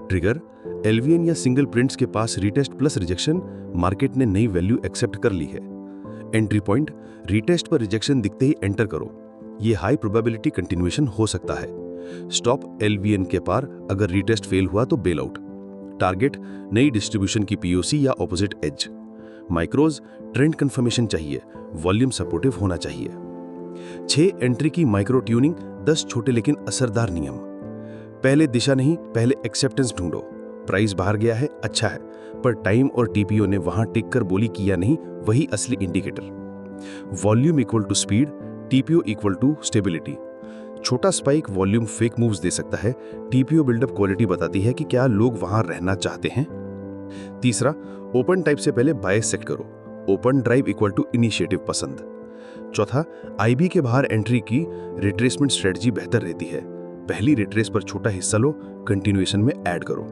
ट्रिगर, एलवीएन या सिंगल प्रिंट्स के पास रीटेस्ट प्लस रिजेक्शन, मार्केट ने नई वैल्यू एक्सेप्ट कर ली है। एंट्री पॉइंट, रीटेस्ट पर रिजेक्शन दिखते ही एंटर करो, ये हाई प्रोबेबिलिटी कंटिन्यूएशन हो सकता है। स्टॉप एलवीएन के पार, अगर रीटेस्ट फेल हुआ तो बेल आउट। टारगेट, नई डिस्ट्रीब्यूशन की पीओसी या opposite edge. Micros, trend confirmation चाहिए, वॉल्यूम सपोर्टिव होना चाहिए। 6 एंट्री की माइक्रो ट्यूनिंग, 10 छोटे लेकिन असरदार नियम। पहले दिशा नहीं, पहले एक्सेप्टेंस ढूंढो। प्राइस बाहर गया है, अच्छा है, पर टाइम और टीपीओ ने वहां टिक कर बोली किया नहीं, वही असली indicator. Volume equal to speed, TPO equal to stability. छोटा स्पाइक वॉल्यूम फेक मूव्स दे सकता है, टीपीओ बिल्डअप क्वालिटी बताती है कि क्या लोग वहां रहना चाहते हैं। तीसरा, ओपन टाइप से पहले बायस सेट करो, open drive equal to initiative पसंद। चौथा, आईबी के बाहर एंट्री की रिट्रेसमेंट स्ट्रेटजी बेहतर रहती है, पहली रिट्रेस पर छोटा हिस्सा लो, कंटिन्यूएशन में ऐड करो।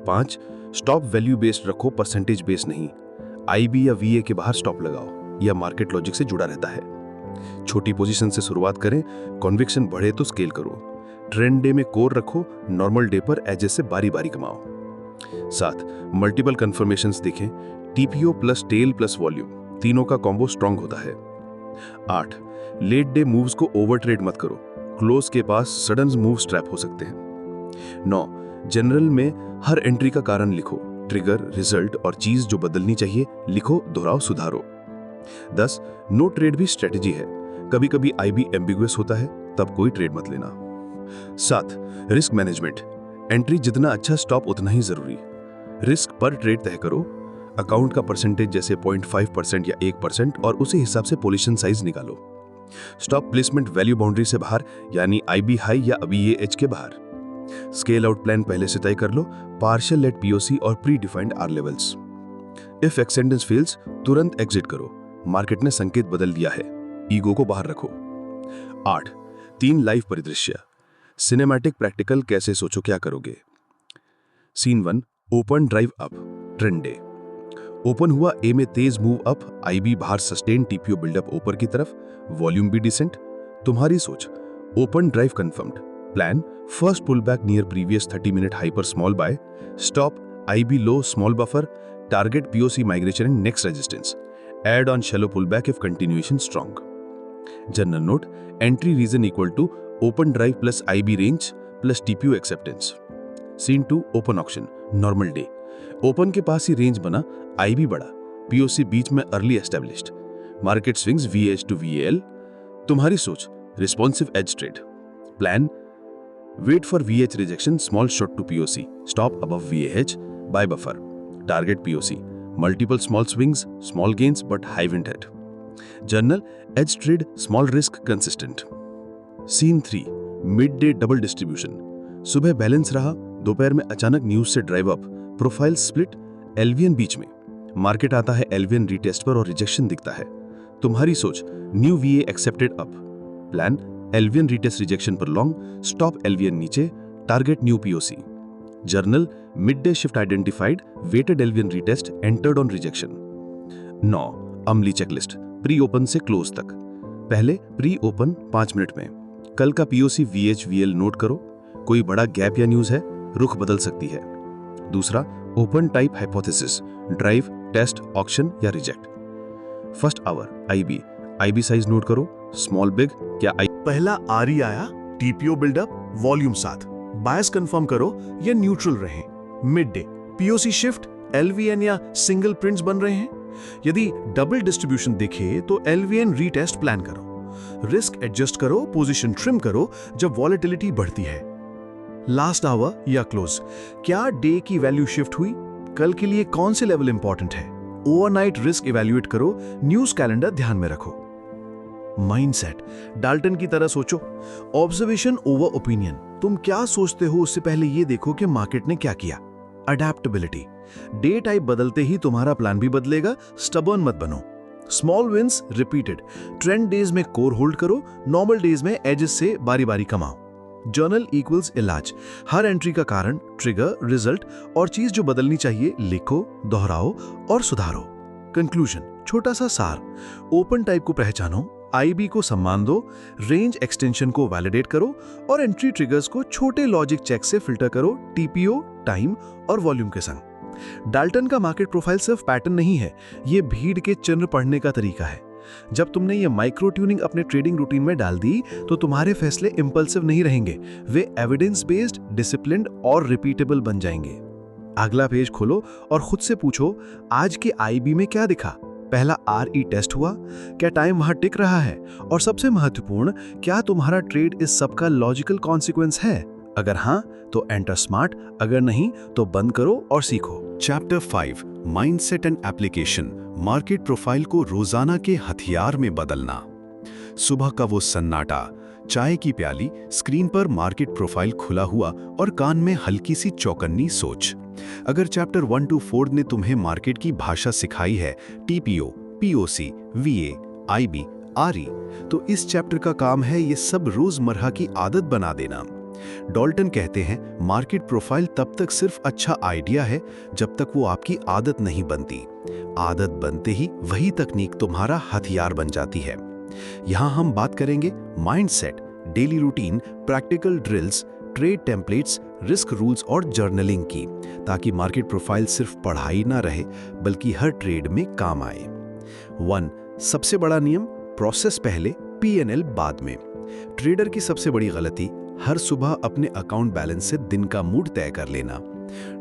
5, स्टॉप वैल्यू बेस्ड रखो, परसेंटेज बेस्ड नहीं। आईबी या वीए के बाहर स्टॉप लगाओ, यह मार्केट लॉजिक से जुड़ा रहता है। छोटी पोजीशन से शुरुआत करें, कॉन्विक्शन बढ़े तो स्केल करो। ट्रेंड डे में कोर रखो, नॉर्मल डे पर एजेस से बारी बारी कमाओ। 7, मल्टीपल कंफर्मेशंस देखें, TPO plus tail plus volume, तीनों का कॉम्बो स्ट्रांग होता है। 8, लेट डे मूव्स को ओवर ट्रेड मत करो, क्लोज के पास सडन मूव्स ट्रैप हो सकते हैं। 9, जनरल में हर एंट्री का कारण लिखो, ट्रिगर, रिजल्ट और चीज जो बदलनी चाहिए लिखो, दोहराओ, सुधारो। 10, नो ट्रेड भी स्ट्रेटेजी है, कभी कभी आईबी एम्बिगुअस होता है, तब कोई ट्रेड मत लेना। 7, रिस्क मैनेजमेंट, एंट्री जितना अच्छा स्टॉप उतना ही जरूरी। रिस्क पर ट्रेड तय करो, अकाउंट का परसेंटेज जैसे 0.5% या 1% और उसी हिसाब से पोजीशन साइज निकालो। स्टॉप प्लेसमेंट वैल्यू बाउंड्री से बाहर, यानी आईबी हाई या वीए एज के बाहर। स्केल आउट प्लान पहले से तय कर लो, पार्शियल लेट पीओसी और pre defined R levels. If ascendance fails, तुरंत एग्जिट करो, मार्केट ने संकेत बदल दिया है, ईगो को बाहर रखो। 8, 3 लाइव परिदृश्य, सिनेमैटिक प्रैक्टिकल, कैसे सोचो क्या करोगे। Scene 1, open drive up, trend day. Open हुआ ए में तेज मूव अप, आईबी बाहर सस्टेन, टीपीओ बिल्डअप ऊपर की तरफ, वॉल्यूम भी डिसेंट। तुम्हारी सोच, open drive confirmed. Plan, first pull back near previous 30 minute hyper small buy, stop IB low small buffer, target POC migration and next resistance, add on shallow pull back if continuation strong. General note, entry region equal to open drive plus IB range plus TPO acceptance. Scene 2, open auction, normal day, open के पास ही range बना, IB बढ़ा, POC बीच में early established, market swings VH to VL. तुम्हारी सोच, responsive edge trade. Plan, wait for VH rejection, small short to POC, stop above VH, by buffer, target POC, multiple small swings, small gains but high wind head. Journal, edge trade, small risk, consistent. Scene 3, mid day double distribution, सुबह balance रहा, दोपहर में अचानक news से drive up, profile split, LVN बीच में, market आता है एलवीएन रीटेस्ट पर और रिजेक्शन दिखता है। तुम्हारी सोच, new VA accepted up. Plan, LVN retest rejection पर लॉन्ग, स्टॉप एलवीएन नीचे, target new POC. Journal, mid day shift identified, waited LVN retest, entered on rejection. 9, अमली चेकलिस्ट, प्री ओपन से क्लोज तक। पहले प्री ओपन 5 मिनट में, कल का POC VH V L note करो, कोई बड़ा गैप या न्यूज है, रुख बदल सकती है। दूसरा, open type hypothesis, drive, test, auction या reject. First hour, IB, IB size note करो, स्मॉल बिग, क्या पहला आरई आया, TPO buildup, volume 7, bias confirm करो या न्यूट्रल रहे। Mid day, POC shift, LVN या सिंगल प्रिंट्स बन रहे हैं। यदि डबल डिस्ट्रीब्यूशन दिखे तो एलवीएन रीटेस्ट प्लान करो, रिस्क एडजस्ट करो, पोजीशन ट्रिम करो जब वॉलेटिलिटी बढ़ती है। लास्ट आवर या क्लोज, क्या डे की वैल्यू शिफ्ट हुई, कल के लिए कौन से लेवल इंपॉर्टेंट है, ओवरनाइट रिस्क इवैल्यूएट करो, न्यूज कैलेंडर ध्यान में रखो। माइंडसेट, डाल्टन की तरह सोचो, ऑब्जर्वेशन ओवर ओपिनियन, तुम क्या सोचते हो उससे पहले ये देखो कि मार्केट ने क्या किया। अडेप्टेबिलिटी, डे टाइप बदलते ही तुम्हारा प्लान भी बदलेगा, स्टबर्न मत बनो। Small wins repeated, trend days में कोर होल्ड करो, नॉर्मल डेज में एजेस से बारी बारी कमाओ। जर्नल इक्वल्स इलाज, हर एंट्री का कारण, ट्रिगर, रिजल्ट और चीज जो बदलनी चाहिए लिखो, दोहराओ और सुधारो। कंक्लूजन, छोटा सा सार, ओपन टाइप को पहचानो, आईबी को सम्मान दो, रेंज एक्सटेंशन को वैलिडेट करो और एंट्री ट्रिगर्स को छोटे लॉजिक चेक से फिल्टर करो, टीपीओ, टाइम और वॉल्यूम के संग। डाल्टन का मार्केट प्रोफाइल सिर्फ पैटर्न नहीं है, ये भीड़ के चिन्ह पढ़ने का तरीका है। जब तुमने ये माइक्रो ट्यूनिंग अपने ट्रेडिंग रूटीन में डाल दी तो तुम्हारे फैसले इंपल्सिव नहीं रहेंगे, वे एविडेंस बेस्ड, डिसिप्लिन्ड और रिपीटेबल बन जाएंगे। अगला पेज खोलो और खुद से पूछो, आज के आईबी में क्या दिखा? पहला आरई टेस्ट हुआ? क्या टाइम वहां टिक रहा है? और सबसे महत्वपूर्ण, क्या तुम्हारा ट्रेड इस सब का लॉजिकल कॉन्सिक्वेंस है? अगर हाँ तो एंटर स्मार्ट, अगर नहीं तो बंद करो और सीखो। Chapter 5 mindset and application, market profile को रोजाना के हथियार में बदलना। सुबह का वो सन्नाटा, चाय की प्याली, स्क्रीन पर मार्केट प्रोफाइल खुला हुआ और कान में हल्की सी चौकन्नी सोच। अगर चैप्टर 1 to 4 ने तुम्हें मार्केट की भाषा सिखाई है, टीपीओ, पीओसी, वीए, आईबी, आरई, तो इस चैप्टर का काम है ये सब रोजमर्रा की आदत बना देना। डॉल्टन कहते हैं, मार्केट प्रोफाइल तब तक सिर्फ अच्छा आइडिया है जब तक वो आपकी आदत नहीं बनती। आदत बनते ही वही तकनीक तुम्हारा हथियार बन जाती है। यहाँ हम बात करेंगे mindset, daily routine, practical drills, trade templates, risk rules और जर्नलिंग की, ताकि मार्केट प्रोफाइल सिर्फ पढ़ाई ना रहे बल्कि हर ट्रेड में काम आए। 1. सबसे बड़ा नियम, प्रोसेस पहले, पीएनएल बाद में। ट्रेडर की सबसे बड़ी गलती, हर सुबह अपने अकाउंट बैलेंस से दिन का मूड तय कर लेना।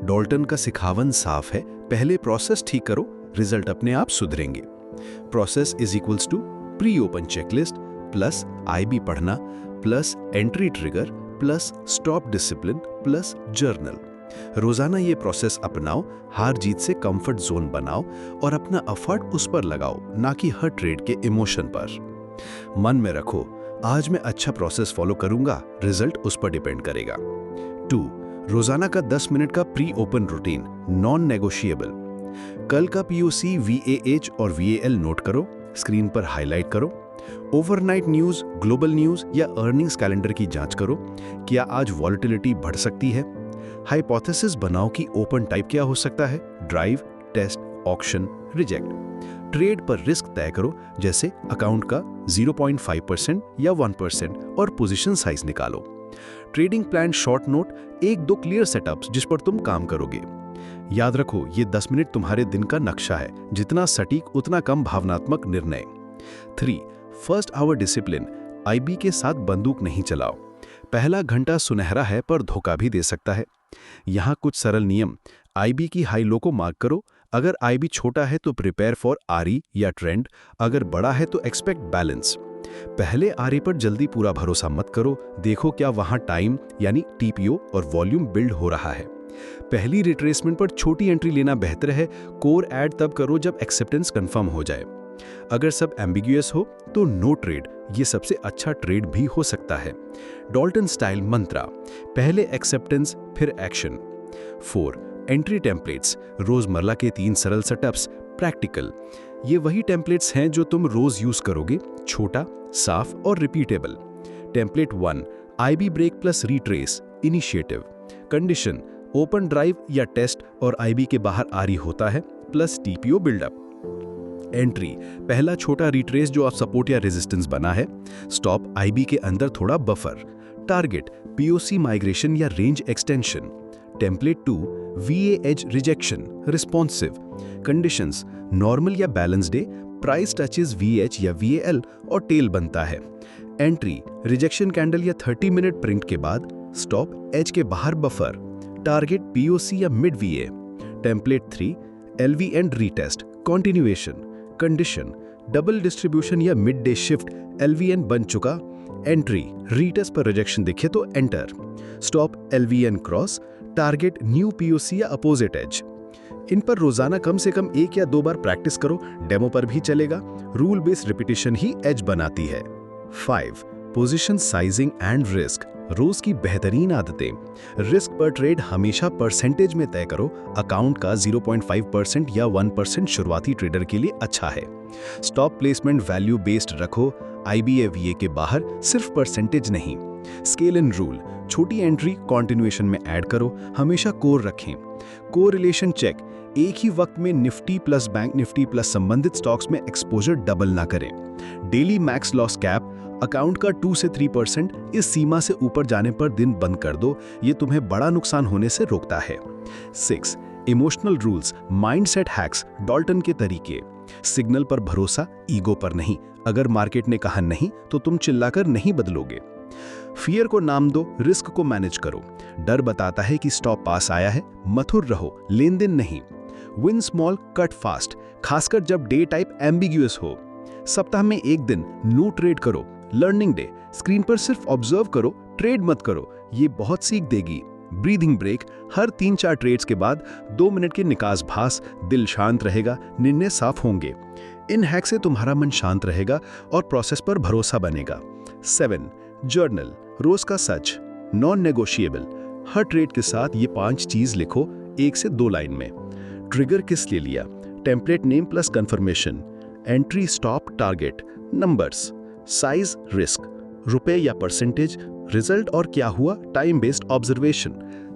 डॉल्टन का सिखावन साफ है, पहले प्रोसेस ठीक करो, रिजल्ट अपने आप सुधरेंगे। Process is equals to pre open checklist plus IB पढ़ना plus entry trigger plus stop discipline plus journal. रोजाना ये प्रोसेस अपनाओ, हार जीत से कंफर्ट जोन बनाओ और अपना एफर्ट उस पर लगाओ, ना कि हर ट्रेड के इमोशन पर। मन में रखो, आज मैं अच्छा प्रोसेस फॉलो करूंगा, रिजल्ट उस पर डिपेंड करेगा। 2. रोजाना का 10 मिनट का pre open routine, non negotiable. कल का पीओसी, वीएएच और वीएएल नोट करो, स्क्रीन पर हाईलाइट करो। ओवरनाइट न्यूज, ग्लोबल न्यूज या अर्निंग्स कैलेंडर की जांच करो, क्या आज वॉलेटिलिटी बढ़ सकती है? हाइपोथेसिस बनाओ कि ओपन टाइप क्या हो सकता है, drive, test, auction, reject. Trade पर रिस्क तय करो, जैसे अकाउंट का 0.5% या 1% और पोजीशन साइज निकालो। Trading plan short note, 1-2 clear setups जिस पर तुम काम करोगे। याद रखो, ये 10 मिनट तुम्हारे दिन का नक्शा है, जितना सटीक उतना कम भावनात्मक निर्णय। 3. फर्स्ट आवर डिसिप्लिन, आईबी के साथ बंदूक नहीं चलाओ। पहला घंटा सुनहरा है पर धोखा भी दे सकता है। यहाँ कुछ सरल नियम, आईबी की हाई लो को मार्क करो, अगर आईबी छोटा है तो प्रिपेयर फॉर आरई या ट्रेंड, अगर बड़ा है तो एक्सपेक्ट बैलेंस। पहले आरई पर जल्दी पूरा भरोसा मत करो, देखो क्या वहाँ टाइम यानी टीपीओ और वॉल्यूम बिल्ड हो रहा है। पहली रिट्रेसमेंट पर छोटी एंट्री लेना बेहतर है, कोर ऐड तब करो जब एक्सेप्टेंस कंफर्म हो जाए। अगर सब एम्बिग्यूअस हो तो नो ट्रेड, ये सबसे अच्छा ट्रेड भी हो सकता है। डॉल्टन स्टाइल मंत्रा, पहले एक्सेप्टेंस फिर एक्शन। 4. एंट्री टेम्पलेट्स, रोजमर्रा के 3 सरल सेटअप्स, प्रैक्टिकल। ये वही टेम्पलेट्स हैं जो तुम रोज यूज करोगे, छोटा, साफ और repeatable. Template 1, IB break plus retrace, initiative. Condition, open drive या टेस्ट और आईबी के बाहर आरई होता है, प्लस टीपीओ बिल्डअप। एंट्री, पहला छोटा रिट्रेस जो आप सपोर्ट या रेजिस्टेंस बना है। स्टॉप, आईबी के अंदर थोड़ा बफर। टारगेट, पीओसी माइग्रेशन या range extension. Template 2, VAH rejection, responsive. Conditions, normal या balance day, price touches VH या वीएएल और टेल बनता है। एंट्री, रिजेक्शन कैंडल या 30 मिनट प्रिंट के बाद। स्टॉप, एच के बाहर बफर। टारगेट, पीओसी या mid VA. Template 3, LV and retest, continuation. Condition, double distribution या मिड डे शिफ्ट, एलवीएन बन चुका। एंट्री, रीटेस्ट पर रिजेक्शन दिखे तो enter. Stop, LVN cross. Target, new POC या अपोजिट एज। इन पर रोजाना कम से कम 1 या 2 बार प्रैक्टिस करो, डेमो पर भी चलेगा। रूल बेस्ड रिपीटिशन ही एज बनाती है। 5. पोजीशन साइजिंग एंड रिस्क, रोज की बेहतरीन आदतें। रिस्क पर ट्रेड हमेशा परसेंटेज में तय करो, अकाउंट का 0.5% या 1% शुरुआती ट्रेडर के लिए अच्छा है। स्टॉप प्लेसमेंट वैल्यू बेस्ड रखो, आईबीएवीए के बाहर, सिर्फ परसेंटेज नहीं। स्केल इन रूल, छोटी एंट्री कंटिन्यूएशन में ऐड करो, हमेशा कोर रखें। कोरिलेशन चेक, एक ही वक्त में Nifty plus bank Nifty plus संबंधित स्टॉक्स में एक्सपोजर डबल ना करें। Daily max loss cap account का 2 से 3% इस सीमा से ऊपर जाने पर दिन बंद कर दो, ये तुम्हें बड़ा नुकसान होने से रोकता है। 6. Emotional rules, mindset hacks, Dalton के तरीके। सिग्नल पर भरोसा, ईगो पर नहीं। अगर मार्केट ने कहा नहीं तो तुम चिल्लाकर नहीं बदलोगे। फियर को नाम दो, रिस्क को मैनेज करो। डर बताता है कि स्टॉप पास आया है, मथुर रहो, लेन देन नहीं। विन स्मॉल, कट फास्ट, खासकर जब डे टाइप एम्बिग्यूअस हो। सप्ताह में एक दिन नो ट्रेड करो। लर्निंग डे, स्क्रीन पर सिर्फ ऑब्जर्व करो, ट्रेड मत करो, ये बहुत सीख देगी। ब्रीदिंग ब्रेक, हर 3-4 ट्रेड्स के बाद 2 मिनट के निकास भास, दिल शांत रहेगा, निर्णय साफ होंगे। इन हैक से तुम्हारा मन शांत रहेगा और प्रोसेस पर भरोसा बनेगा। 7. जर्नल, रोज का सच, नॉन नेगोशिएबल। हर ट्रेड के साथ ये 5 चीज लिखो, 1 से 2 लाइन में। ट्रिगर किस लिए लिया, template name plus confirmation, entry stop target, numbers, size risk, रुपए या परसेंटेज, रिजल्ट और क्या हुआ, टाइम बेस्ड ऑब्जर्वेशन,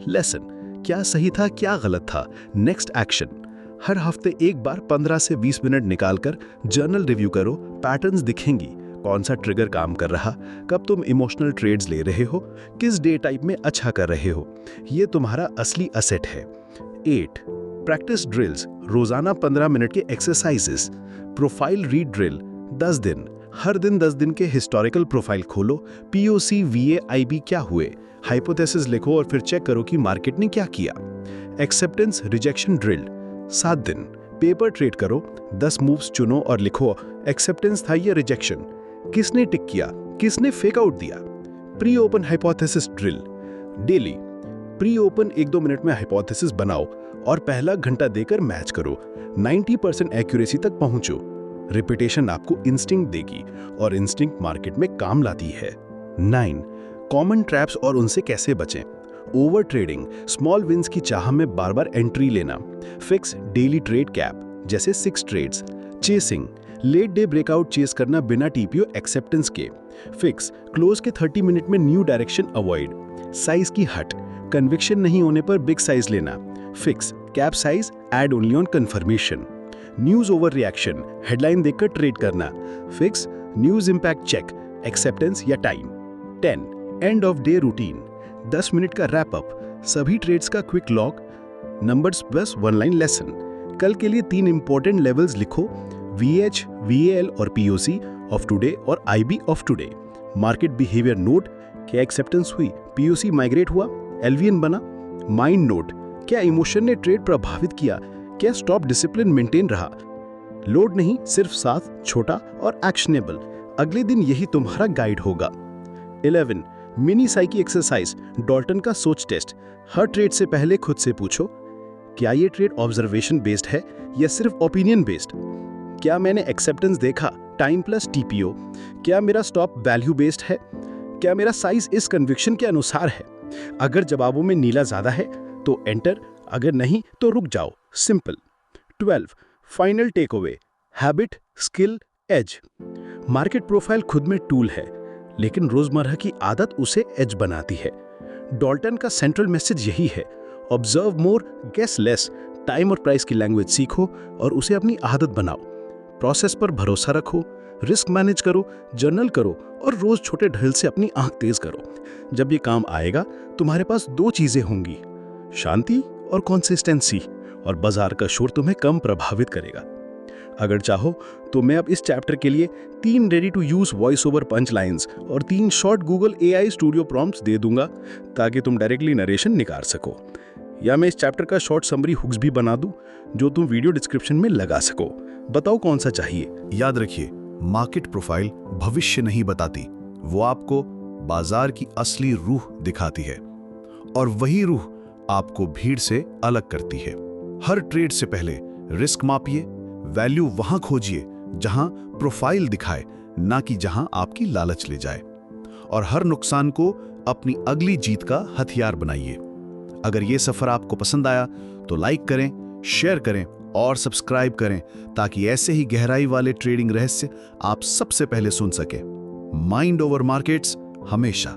लेसन, क्या सही था क्या गलत था, नेक्स्ट एक्शन। हर हफ्ते एक बार 15 से 20 मिनट निकालकर जर्नल रिव्यू करो, पैटर्न्स दिखेंगी। कौन सा ट्रिगर काम कर रहा, कब तुम इमोशनल ट्रेड्स ले रहे हो, किस डे टाइप में अच्छा कर रहे हो, ये तुम्हारा असली असेट है। 8. प्रैक्टिस ड्रिल्स, रोजाना 15 मिनट के एक्सरसाइजेस। प्रोफाइल रीड ड्रिल, 10 दिन, हर दिन 10 दिन के हिस्टोरिकल प्रोफाइल खोलो, पीओसी वीए आईबी क्या हुए, हाइपोथेसिस लिखो और फिर चेक करो कि मार्केट ने क्या किया। एक्सेप्टेंस रिजेक्शन ड्रिल, 7 दिन, पेपर ट्रेड करो, 10 मूव्स चुनो और लिखो एक्सेप्टेंस था या रिजेक्शन, किसने टिक किया, किसने फेक आउट दिया। Pre open hypothesis drill, daily pre open 1-2 minute में हाइपोथेसिस बनाओ और पहला घंटा देकर मैच करो, 90% एक्यूरेसी तक पहुंचो। रिपीटेशन आपको इंस्टिंक्ट देगी और इंस्टिंक्ट मार्केट में काम लाती है। 9. कॉमन ट्रैप्स और उनसे कैसे बचें। ओवर ट्रेडिंग, स्मॉल विंस की चाह में बार बार एंट्री लेना। फिक्स डेली ट्रेड कैप जैसे 6 trades. Chasing, late day breakout chase करना बिना टीपीओ एक्सेप्टेंस के। फिक्स, क्लोज के 30 मिनट में न्यू डायरेक्शन अवॉइड। साइज की हट, कन्विक्शन नहीं होने पर बिग साइज लेना। Fix, cap size add only on confirmation. News over reaction, headline देखकर ट्रेड करना। Fix, news impact check, acceptance या time. 10. End of day routine, 10 minute का रैप अप, सभी ट्रेड्स का quick log, numbers plus 1 line lesson. कल के लिए 3 important levels लिखो, VH, VAL और POC ऑफ टुडे और IB of today. Market behaviour note, क्या एक्सेप्टेंस हुई, POC माइग्रेट हुआ, LVN बना। माइंड नोट, क्या इमोशन ने ट्रेड प्रभावित किया, क्या स्टॉप डिसिप्लिन मेंटेन रहा। लोड नहीं, सिर्फ साथ, छोटा और एक्शनेबल। अगले दिन यही तुम्हारा गाइड होगा। 11. मिनी साइकी एक्सरसाइज, डॉल्टन का सोच टेस्ट। हर ट्रेड से पहले खुद से पूछो, क्या ये ट्रेड ऑब्जर्वेशन बेस्ड है या सिर्फ ओपिनियन बेस्ड। क्या मैंने एक्सेप्टेंस देखा, टाइम प्लस टीपीओ। क्या मेरा स्टॉप वैल्यू बेस्ड है, क्या मेरा साइज इस कन्विक्शन के अनुसार है। अगर जवाबों में नीला ज्यादा है तो एंटर, अगर नहीं तो रुक जाओ, simple. 12. Final takeaway, habit, skill, edge. Market profile खुद में टूल है, लेकिन रोजमर्रा की आदत उसे एज बनाती है। डॉल्टन का सेंट्रल मैसेज यही है, ऑब्जर्व मोर, गेस लेस। टाइम और प्राइस की लैंग्वेज सीखो और उसे अपनी आदत बनाओ। प्रोसेस पर भरोसा रखो, रिस्क मैनेज करो, जर्नल करो और रोज छोटे ढल से अपनी आंख तेज करो। जब ये काम आएगा तुम्हारे पास 2 चीजें होंगी, शांति और कंसिस्टेंसी, और बाजार का शोर तुम्हें कम प्रभावित करेगा। अगर चाहो तो मैं अब इस चैप्टर के लिए 3 ready to use voice over punch lines और 3 short Google AI studio prompts दे दूंगा ताकि तुम डायरेक्टली नरेशन निकाल सको, या मैं इस चैप्टर का शॉर्ट समरी हुक्स भी बना दूं जो तुम वीडियो डिस्क्रिप्शन में लगा सको। बताओ कौन सा चाहिए। याद रखिए, मार्केट प्रोफाइल भविष्य नहीं बताती, वो आपको बाजार की असली रूह दिखाती है, और वही रूह आपको भीड़ से अलग करती है। हर ट्रेड से पहले रिस्क मापिए, वैल्यू वहां खोजिए जहां प्रोफाइल दिखाए, ना कि जहां आपकी लालच ले जाए, और हर नुकसान को अपनी अगली जीत का हथियार बनाइए। अगर ये सफर आपको पसंद आया तो लाइक करें, शेयर करें और सब्सक्राइब करें ताकि ऐसे ही गहराई वाले ट्रेडिंग रहस्य आप सबसे पहले सुन सकें। माइंड ओवर मार्केट्स, हमेशा